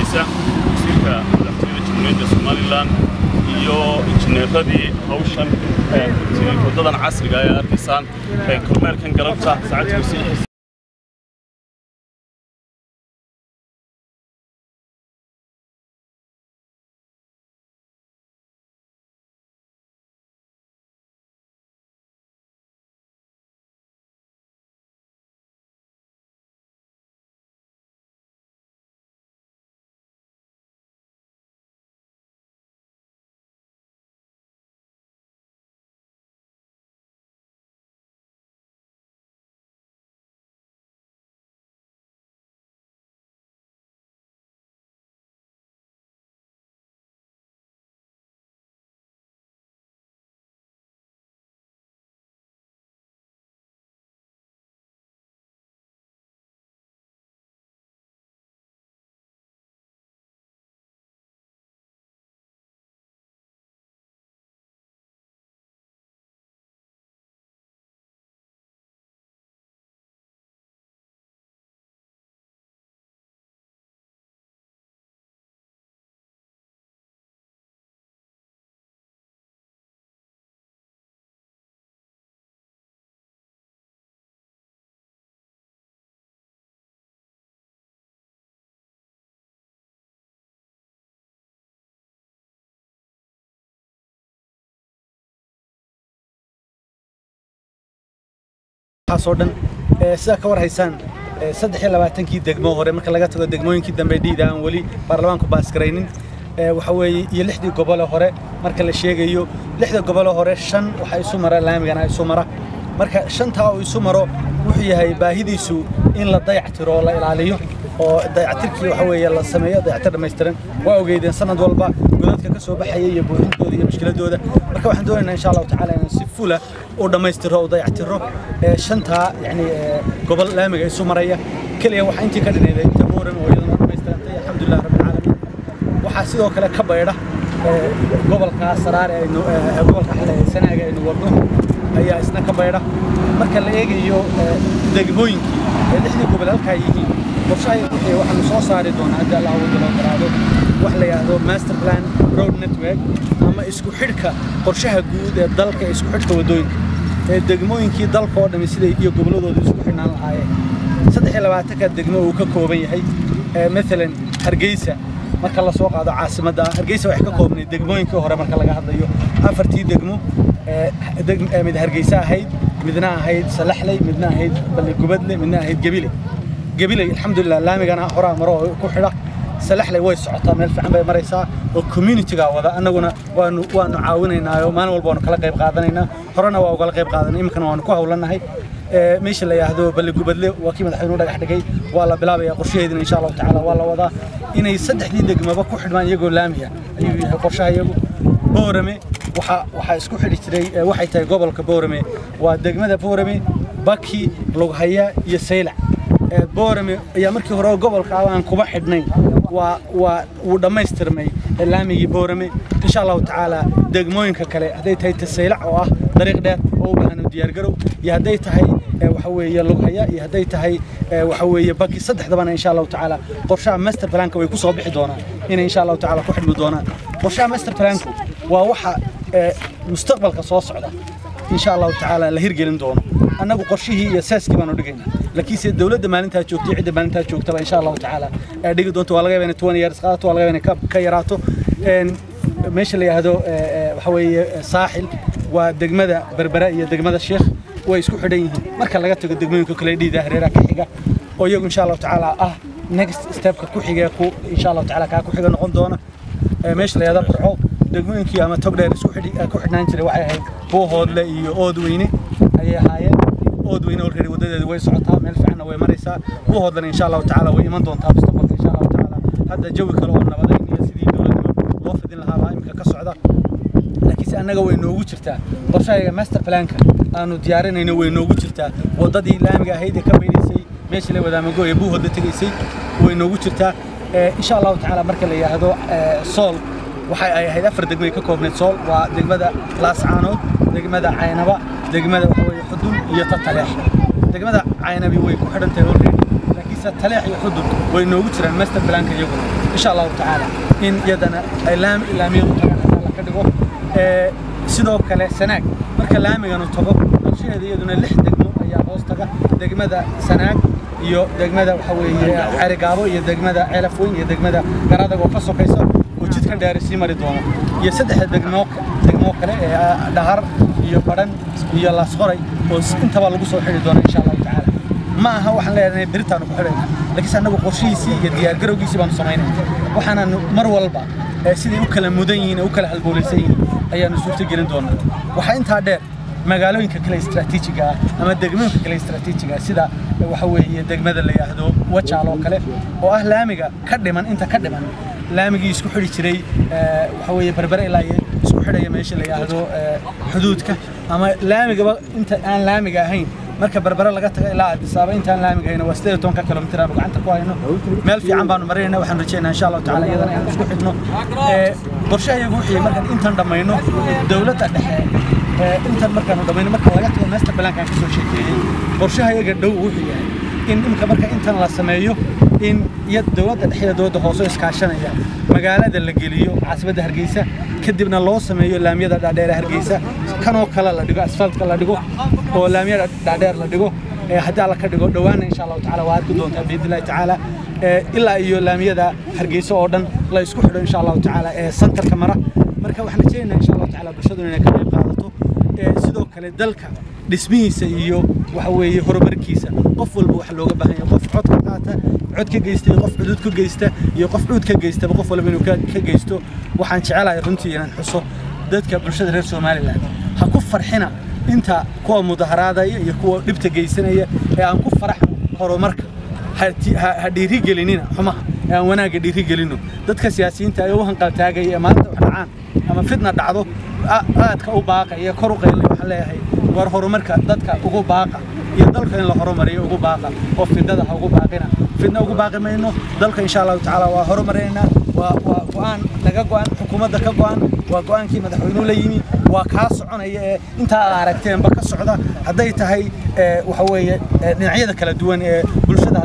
hargeysa wasiirka madaxtooyada jamhuuriyadda somaliland iyo injineeradii hawshan wadadan casriga ay arkaysaan kormeerkan galabta saacadkiisa xasoodhan sida ka war haysan 23 degmo hore marka laga tago degmooyinkii dambe dhiida aan wali baarlamaanku baaskareynin waxa weeye iyo 6 gobol hore marka la sheegayo 6 gobol hore 5 waxa isu mara laamigana isu mara marka 5ta oo isu maro wuxuu yahay baahidiisu in la dayactiro la ilaaliyo oo dayactirkii waxa weeye la sameeyo dayactir dhameystiran waa ogeydeen sanad walba godadka ka soo baxay iyo buuxintooda iyo mushkiladooda marka waxaan doonaynaa insha Allah ta'ala in si fula oo dhammaystiro oo dayactiro shanta yani gobol laamiga isu maraya kaliya waxa intii ka dhinayday inta booran oo iyadana dhammaystirantay alxamdulillah rabbil caalamiin waxa sidoo kale ka bayra gobolka Saraar ee gobolka Sanaaga ee wadno ayaa isna ka bayra marka la eegayo degmooyinkii ee 6 gobol halka yihiin qorshahay waxaan soo saari doonaa hadda la wada loo garaado wax la yiraahdo master plan road network ama isku xidhka qorshaha guud ee dalka isku xidhka wadooyinka ee degmooyinkii dalka oo dhamay sida iyo goboladooda isku xidhnaan lahaayeen 23 ka degmo uu ka kooban yahay مثلا Hargeysa marka la soo qaado caasimadda Hargeysa wax ka koobnay degmooyinkii hore marka laga hadlayo afartii degmo mid Hargeysa ahayd midna ahayd Salaxley midna ahayd Balgubadle midna ahayd Gabiley alxamdulillah laamigana hore maro ku xidha Salaxley way socotaa meel fiican bay maraysaa oo community-ga wada anaguna waanu caawinaynaa maalin walba waanu kala qayb qaadanaynaa horena waa uga qayb qaadanay imkana waanu ku hawlanahay meesha la yiraahdo Balgubadle waa kii madaxweynuhu dhagax dhigay waa la bilaabaya qorshaheedina insha Allah ta'ala waa la wadaa inay saddexdii degmaba ku xidhmaan iyagoo laamiya ayuu yahay qorshaha iyagu Boorame waxa isku xidhi jiray waxay tahay gobolka Boorame waa degmada Boorame Baki Lughaya iyo Saylac Boorame ayaa markii hore gobolka aan kuba xidhnayn waa dhamaystirmay laamigii Boorame insha Allah ta'ala degmooyinka kale haday tahay Saylac oo ah dariiq dheer oo u baahan diyaar garow iyo haday tahay waxa weeye Lughaya iyo haday tahay waxa weeye Baki saddexdaba insha Allah ta'ala qorshaha master plan-ka way ku soo bixi doonaan in insha Allah ta'ala ku xidhmi doonaan qorshaha master plan-ku waa waxa mustaqbalka soo socda insha Allah ta'ala la hirgelin doono annagu qorshihii iyo saaskii baan u dhigaynaa laakiin dawladda maalinta joogtay cid maalinta joogtaba insha Allah ta'ala dhigi doonto waa laga yaabaa in 20 years qaato waa laga yaabaa in ka yaraato meesha la yiraahdo waxa weeye saaxil waa degmada Berbera iyo degmada Sheekh way isku xidhan yihiin marka laga tago degmooyinka kale dhiida hareeraha ka xiga oo iyagu insha Allah ta'ala next step-ka ku xiga insha Allah ta'ala ka ku xiga noqon doona meesha la yiraahdo Burco degmooyinkii ama Togdheer isku xidhnaan jiray waxay ahayd Boohoodle iyo Oodweyne ayay ahaayeen Oodweyne oo reer wadadeeda way socotaa meel fiican way maraysaa Boohoodle insha Allah ta'ala way iman doontaa mustaqbalka insha Allah ta'ala hadda jawi kale oo nabadeyn iyo sidii dawladda loo fidin lahaa imka ka socda laakiin annaga way noogu jirtaa qorshaha master plan-ka aanu diyaarinayno way noogu jirtaa wadadii laamiga ahayd ee ka beelisay meesha la wadaamago ee Boohoodle tagaysay way noogu jirtaa insha Allah ta'ala marka la yiraahdo Sool waxay ahayd afar degmo ka koobneed Sool waa degmada Laascaanood degmada Caynaba degmada waxa weeye Xudun iyo Taleex degmada Caynabi way ku xidhantahay already laakiin Taleex iyo Xudun way noogu jiraan master plan-ka iyagu insha Allah ta'ala in yadana laamiga la ka dhigo sidoo kale Sanaag marka laamigan uu tago qorshaheeda iyaduna 6 degmo ayaa hoos taga degmada Sanaag iyo degmada waxa weeye Xarigaabo iyo degmada Ceelafweyn iyo degmada Garadaga oo ka sokaysa oo jidkan dheerisi mari doono iyo 3 degmo kale ee Dhahar iyo Badhan iyo Laasqoray oo intaba lagu soo xiri doono insha Allah ta'ala ma aha waxaan leeyahay biritaan ku xirayna laakiin anagu qorshihiisii iyo diyaar garowgiisii baan sameynaa waxaana mar walba sidii u kala mudan yihiin u kala halbowlaysan yihiin ayaanu suurta gelin doonaa waxa inta dheer magaalooyinka kale istiraatiijiga ama degmooyinka kale istiraatiijiga sida waxa weeye degmada la yiraahdo Wajaalo kale oo ah laamiga ka dhiman inta ka dhiman laamigii isku xiri jiray waxa weeye Berbera ilaa isku xiraya meesha la yiraahdo xuduudka ama laamiga inta aan laamiga ahayn marka Berbera laga tago ilaa Addis Ababa inta aan laamiga hayno waa 18 kilomitir aan gacanta ku hayno meel fiican baan mareynaa waxaan rajaynayaa insha Allah ta'ala iyadana inaan isku xidhno qorshahayagu wixii markaan intan dhamayno dawladda dhexe intan markaan dhamayno marka laga tago master plan-ka ka soo sheekeeyay qorshahayaga dhow wuxuu yahay in imka marka intan la sameeyo in dawladda dhexe dawladda hoose iskaashanaya magaalada la geliyo caasimadda Hargeysa kadibna loo sameeyo laamiyada dhaadheer Hargeysa kanoo kala la dhigo asfaltka la dhigo oo laamiyada dhaadheer la dhigo haddii alla ka dhigo dhawaana insha Allah ta'ala waa ku doontaa biidilaahi ta'ala ilaa iyo laamiyada Hargeysa oo dhan la isku xidho insha Allah ta'ala centerka mara marka waxaan rajaynayaa insha Allah ta'ala bulshadu inay ka qayb qaadato sidoo kale dalka dhismihiisa iyo waxa weeye horumarkiisa qof walba wax looga baahan yahay qof cod ka qaata cod ka geystay qof xuduud ka geysta iyo qof cud ka geysta qof walba inuu ka geysto waxaan jecelahay runtii inaan xuso dadka bulshada reer Soomaaliland ha ku farxina inta kuwa mudaharaadaya iyo kuwa dhibta geysanaya ee aan ku farax horumarka ha dhiiri gelinina xumaha aan wanaaga dhiiri gelino dadka siyaasiyiinta ay u hanqal taagay maanta wax dhacaan ama fidna dhacdo aadka u baaqa iyo kor u qeylay waxa leeyahay war horumarka dadka ugu baaqa iyo dalka in la horumariyo ugu baaqa oo fidada ha ugu baaqina fidna ugu baaqi mayno dalka insha Allah ta'ala waa horumarayna waa go'aan laga go'aan xukuumadda ka go'aan waa go'aankii madaxweynuhu la yimi waa ka soconaya inta aragteen ba ka socda haday tahay waxa weeye dhinacyada kala duwan ee bulshada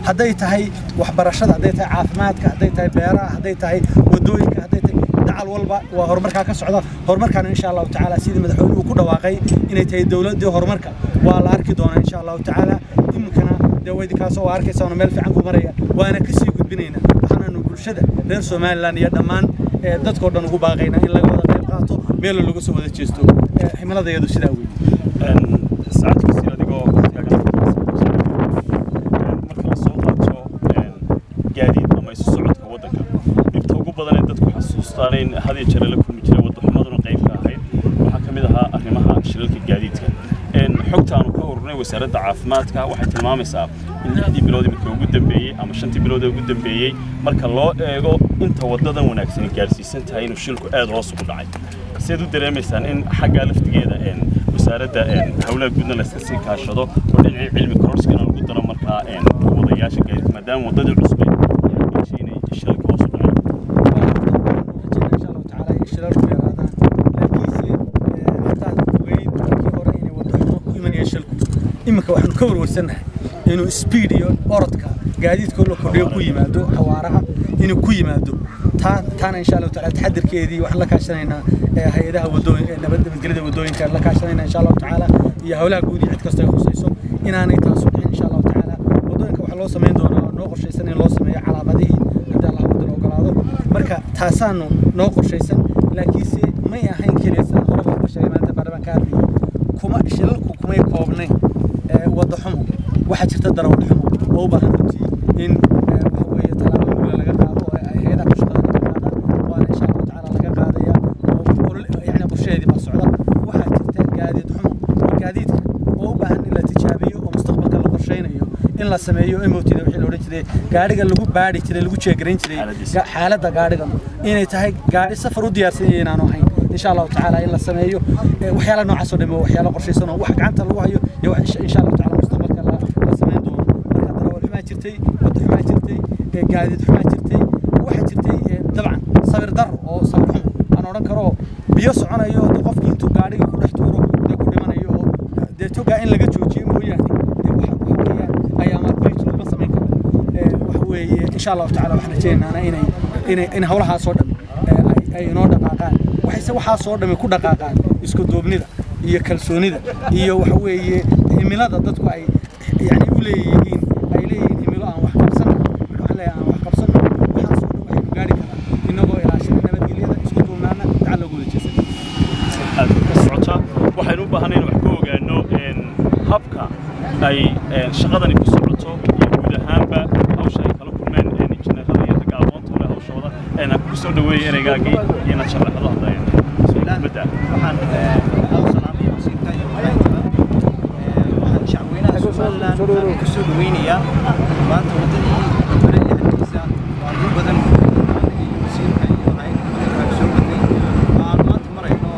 haday tahay waxbarashada haday tahay caafimaadka haday tahay beeraha haday tahay wadooyinka haday tahay dacal walba waa horumarka ka socda horumarkan insha Allah ta'ala sidii madaxweynuhu ku dhawaaqay inay tahay dawladda horumarka waa la arki doonaa insha Allah ta'ala imkana dawladda ka soo arkaysan meel fiican ku maraya waana ka sii gudbinayna waxaanu bulshada reer Soomaaliland iyo dhammaan dadkoo dhan ugu baaqayna in laga wada qayb qaato meel lagu soo wada jeesto himiladayadu sidaa weey saacadka si adigoo marka la soo qaato gaadiid ama isu socodka wadanka inta ugu badan ee dadku xasuustaan in hadii jeer la kulmi jiray wadamaduna qayb ka ahayd waxa kamid ahaa arrimaha shilalka gaadiidka xogta aanu ka ururnay wasaaradda caafimaadka waxay tilmaamaysaa in 6 bilood imika ugu dambeeyay ama 5 bilood ugu dambeeyay marka loo eego inta wadadan wanaagsan gaarsiisan tahay inuu shilku aad hoos ugu dhacay sidoo u dareemaysaan in xagga laftigeeda wasaaradda hawlaha guudna la iska sii kaashado oo dhinacii cilmi kororsiga lagu daro marka wadayaasha gaadiidka maadaama wadada cusub ay inay shilku hoos u dhacay insha Allah ta'ala shilku yaraadaan imika waxaan ka warwarsanahay inuu speed iyo orodka gaadiidka loo kordhiyo ku yimaado xawaaraha inuu ku yimaado taana insha Allah ta'ala taxadirkeedii waxaan la kaashanaynaa hay'adaha wadooyinka nabadgelyada wadooyinka la kaashanaynaa insha Allah ta'ala iyo hawlaha guud cid kasta ay khusayso inaanay taas u dhicin insha Allah ta'ala wadooyinka waxa loo sameyn doonaa noo qorshaysan in loo sameeyo calaamadihii hadda Allah wadada ogolaado marka taasaanu noo qorshaysan laakiin si ma ahayn kaliya horaba ku sheegay maanta baarlamaanka kuma shilalku kuma koobnay wada xumo waxa jirta darawal xumo oo u baahan runtii in waxa weeye talaabo laga qaado oo ay hay'adaha ku shaqada ka qaadaan waana insha Allah ta'ala laga qaadaya oo yani qorsheedii ba socda waxa jirta gaadiidka oo u baahan in la tijaabiyo oo mustaqbalka la qorsheynayo in la sameeyo MOT-da wixii la oran jiray gaariga lagu baari jiray lagu jeegreyn jiray xaaladda gaariga inay tahay gaari safar u diyaarsan yahay inaanu ahayn insha Allah ta'ala in la sameeyo waxyaalo noocaas oo dhimo waxyaalo qorsheysan oo wax gacanta lagu hayo iyo insha Allah ta'ala mustaqbalka la sameyn doono marka darawal xumaa jirtay wad xumaa jirtay gaadiid xumaa jirtay waxa jirtay dabcan sabir dar oo sabir xumo aan oran karo biyo soconayo qofkii intuu gaariga ku dhex tuuro ku dhimanayo oo toga in laga joojiyo mooyaane waxa weeyaan ayaa markay la sameyn karo waxa weeye insha Allah ta'ala waxaan rajaynaynaa inay hawlaha soo dhan ay inoo dhaqaaqaan waxaa soo dhan ku dhaqaaqaan isku duubnida iyo kalsoonida iyo waxa weeye himilada dadku ay yani u leeyihiin himilo aan wax qabsan waxaan leeyahay aan wax qabsan waxa soo dhan waxay gaari karaan inagoo ilaashada nabadgelyada isku duubnaana gacan lagu wada socota waxaynu u baahanayn wax ku ogaano habka ay shaqadani ku socoto iyo guud ahaanba hawsha ay kala kulmeen injineerada iyo ragga aqoonta leh hawshooda ayna ku soo dhaweeyay ereygaagii iyo inaad sharaxdo hadayna bismillah waxaan salaamay wasiirka iyo waxaan shacweynaha Soomaaliland ku soo dhaweynayaa maanta wadadii barayahaysa waa ugu badan wasiirka iyo hay'adda soo waday maanta marayno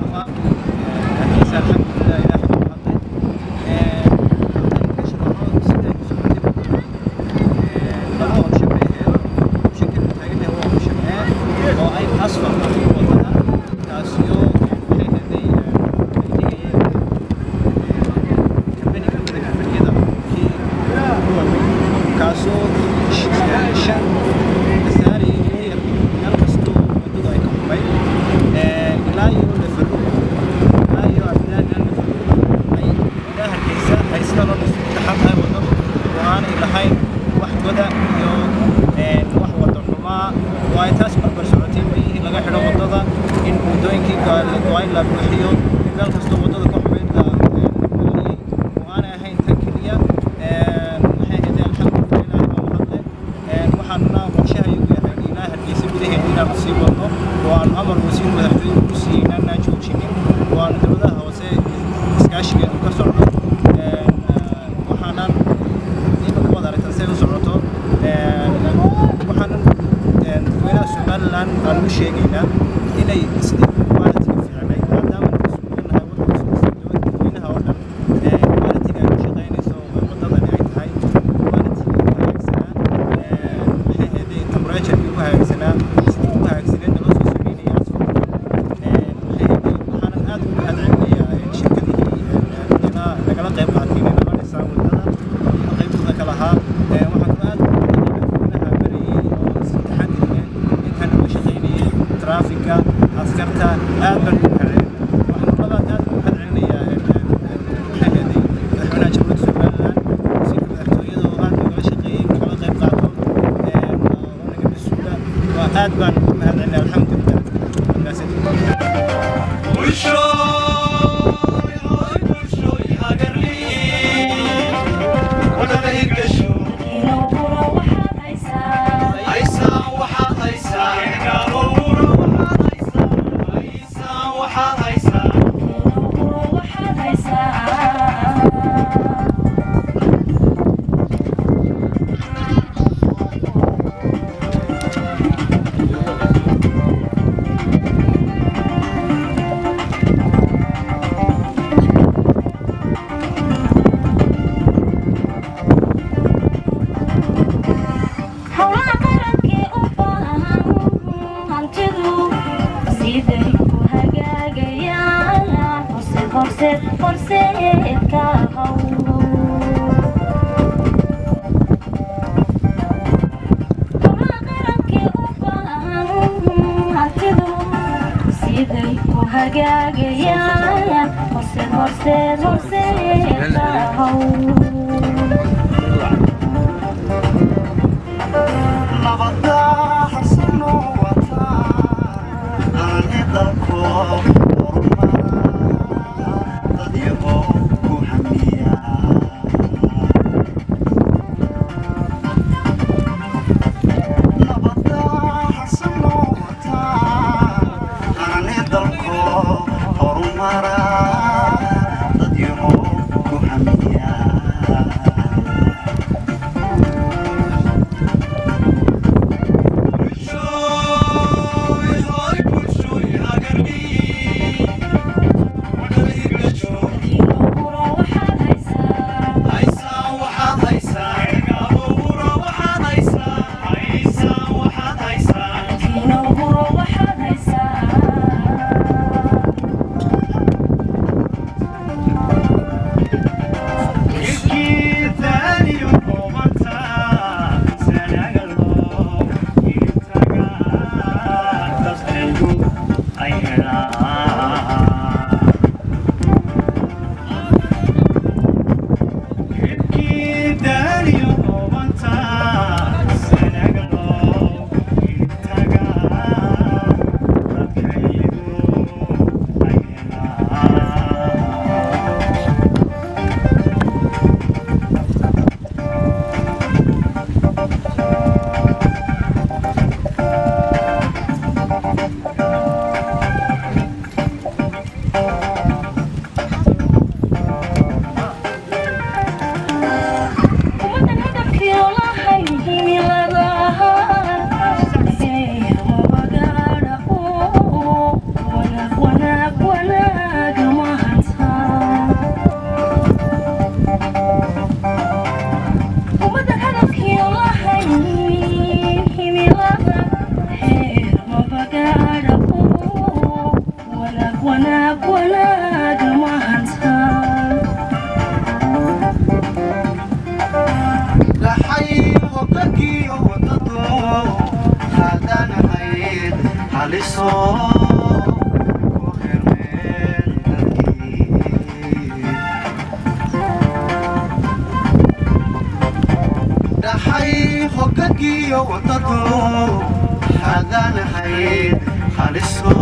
ama alxamdulillah ilaahay wanaag ma hansan dhaxay hoggankii wadadu haddaan ahayd haliso ku xirmeen dadkii dhaxay hoggankii wadadu haddaan ahayd haliso